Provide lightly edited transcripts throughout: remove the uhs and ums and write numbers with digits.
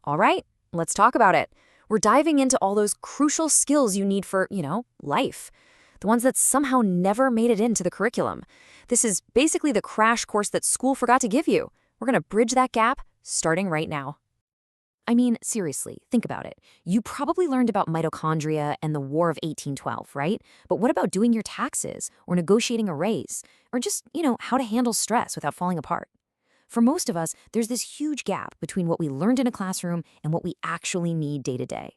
All right, let's talk about it. We're diving into all those crucial skills you need for, life. The ones that somehow never made it into the curriculum. This is basically the crash course that school forgot to give you. We're going to bridge that gap starting right now. I mean, seriously, think about it. You probably learned about mitochondria and the War of 1812, right? But what about doing your taxes or negotiating a raise or just, how to handle stress without falling apart? For most of us, there's this huge gap between what we learned in a classroom and what we actually need day to day.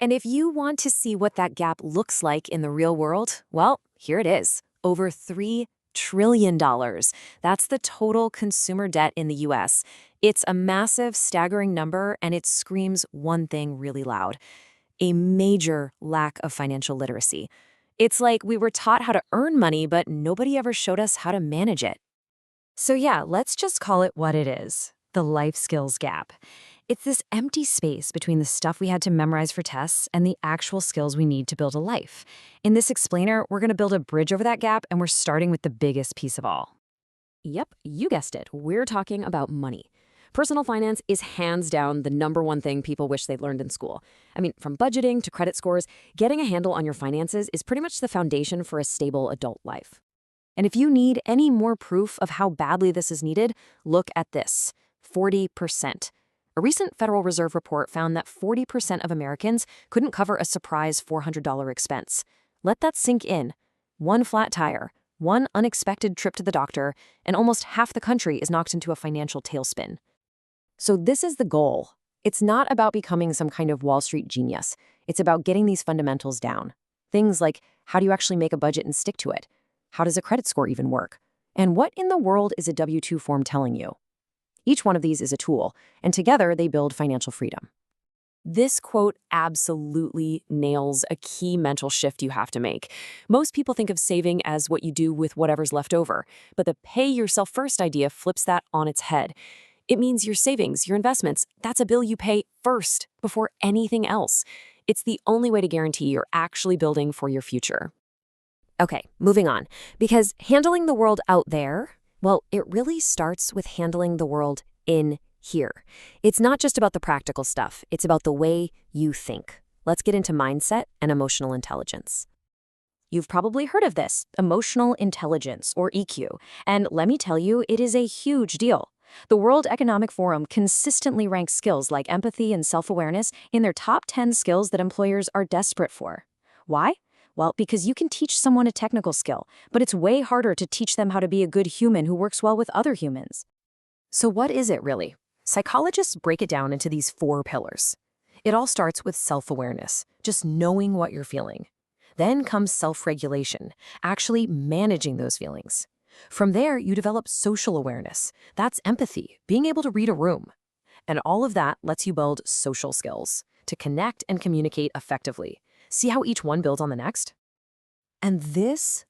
And if you want to see what that gap looks like in the real world, well, here it is. Over $3 trillion. That's the total consumer debt in the US. It's a massive, staggering number, and it screams one thing really loud: a major lack of financial literacy. It's like we were taught how to earn money, but nobody ever showed us how to manage it. So yeah, let's just call it what it is: the life skills gap. It's this empty space between the stuff we had to memorize for tests and the actual skills we need to build a life. In this explainer, we're going to build a bridge over that gap, and we're starting with the biggest piece of all. Yep, you guessed it. We're talking about money. Personal finance is hands down the number one thing people wish they'd learned in school. I mean, from budgeting to credit scores, getting a handle on your finances is pretty much the foundation for a stable adult life. And if you need any more proof of how badly this is needed, look at this: 40%. A recent Federal Reserve report found that 40% of Americans couldn't cover a surprise $400 expense. Let that sink in. One flat tire, one unexpected trip to the doctor, and almost half the country is knocked into a financial tailspin. So this is the goal. It's not about becoming some kind of Wall Street genius. It's about getting these fundamentals down. Things like, how do you actually make a budget and stick to it? How does a credit score even work? And what in the world is a W-2 form telling you? Each one of these is a tool, and together they build financial freedom. This quote absolutely nails a key mental shift you have to make. Most people think of saving as what you do with whatever's left over, but the pay yourself first idea flips that on its head. It means your savings, your investments, that's a bill you pay first before anything else. It's the only way to guarantee you're actually building for your future. Okay, moving on, because handling the world out there, well, it really starts with handling the world in here. It's not just about the practical stuff. It's about the way you think. Let's get into mindset and emotional intelligence. You've probably heard of this, emotional intelligence, or EQ, and let me tell you, it is a huge deal. The World Economic Forum consistently ranks skills like empathy and self-awareness in their top 10 skills that employers are desperate for. Why? Well, because you can teach someone a technical skill, but it's way harder to teach them how to be a good human who works well with other humans. So what is it really? Psychologists break it down into these 4 pillars. It all starts with self-awareness, just knowing what you're feeling. Then comes self-regulation, actually managing those feelings. From there, you develop social awareness. That's empathy, being able to read a room. And all of that lets you build social skills to connect and communicate effectively. See how each one builds on the next? And this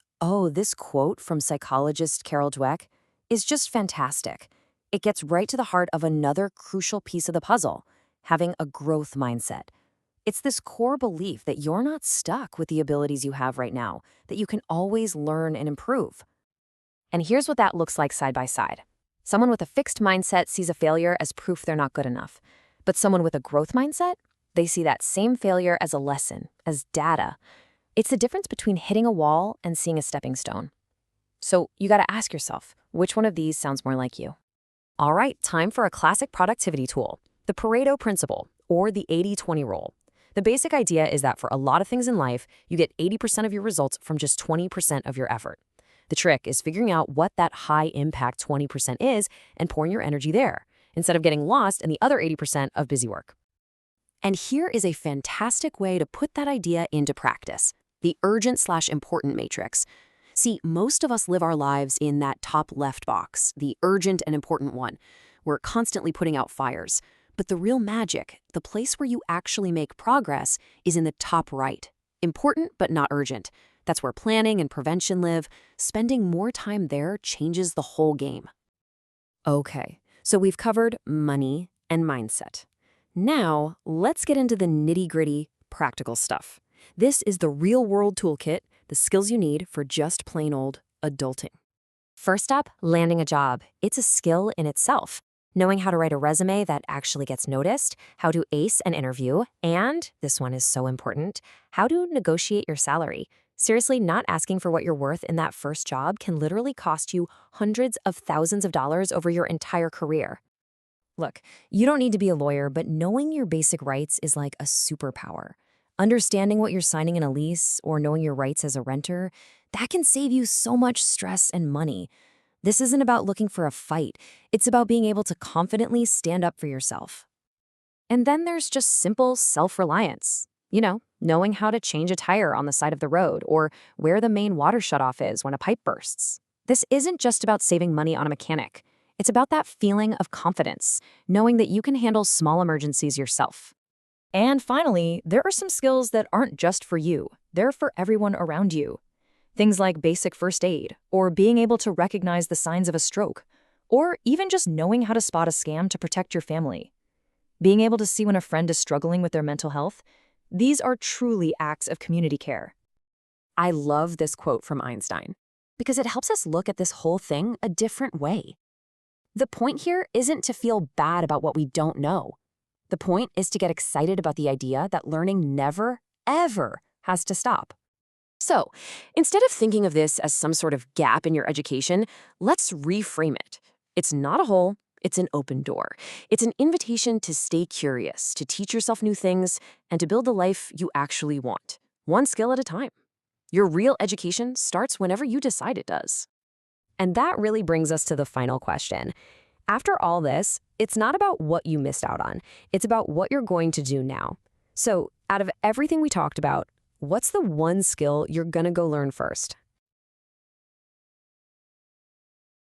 quote from psychologist Carol Dweck is just fantastic. It gets right to the heart of another crucial piece of the puzzle: having a growth mindset. It's this core belief that you're not stuck with the abilities you have right now, that you can always learn and improve. And here's what that looks like side by side. Someone with a fixed mindset sees a failure as proof they're not good enough. But someone with a growth mindset, they see that same failure as a lesson, as data. It's the difference between hitting a wall and seeing a stepping stone. So you got to ask yourself, which one of these sounds more like you? All right, time for a classic productivity tool, the Pareto principle, or the 80-20 rule. The basic idea is that for a lot of things in life, you get 80% of your results from just 20% of your effort. The trick is figuring out what that high-impact 20% is and pouring your energy there, instead of getting lost in the other 80% of busy work. And here is a fantastic way to put that idea into practice: the urgent/important matrix. See, most of us live our lives in that top left box, the urgent and important one. We're constantly putting out fires. But the real magic, the place where you actually make progress, is in the top right. Important but not urgent. That's where planning and prevention live. Spending more time there changes the whole game. Okay, so we've covered money and mindset. Now, let's get into the nitty-gritty, practical stuff. This is the real-world toolkit, the skills you need for just plain old adulting. First up, landing a job. It's a skill in itself. knowing how to write a resume that actually gets noticed, how to ace an interview, and, this one is so important, how to negotiate your salary. Seriously, not asking for what you're worth in that first job can literally cost you hundreds of thousands of dollars over your entire career. Look, you don't need to be a lawyer, but knowing your basic rights is like a superpower. Understanding what you're signing in a lease or knowing your rights as a renter, that can save you so much stress and money. This isn't about looking for a fight. It's about being able to confidently stand up for yourself. And then there's just simple self-reliance. Knowing how to change a tire on the side of the road or where the main water shutoff is when a pipe bursts. This isn't just about saving money on a mechanic. It's about that feeling of confidence, knowing that you can handle small emergencies yourself. And finally, there are some skills that aren't just for you. They're for everyone around you. Things like basic first aid, or being able to recognize the signs of a stroke, or even just knowing how to spot a scam to protect your family. Being able to see when a friend is struggling with their mental health, these are truly acts of community care. I love this quote from Einstein because it helps us look at this whole thing a different way. The point here isn't to feel bad about what we don't know. The point is to get excited about the idea that learning never, ever has to stop. So, instead of thinking of this as some sort of gap in your education, let's reframe it. It's not a hole, it's an open door. It's an invitation to stay curious, to teach yourself new things, and to build the life you actually want, one skill at a time. Your real education starts whenever you decide it does. And that really brings us to the final question. After all this, it's not about what you missed out on. It's about what you're going to do now. So, out of everything we talked about, what's the one skill you're gonna go learn first?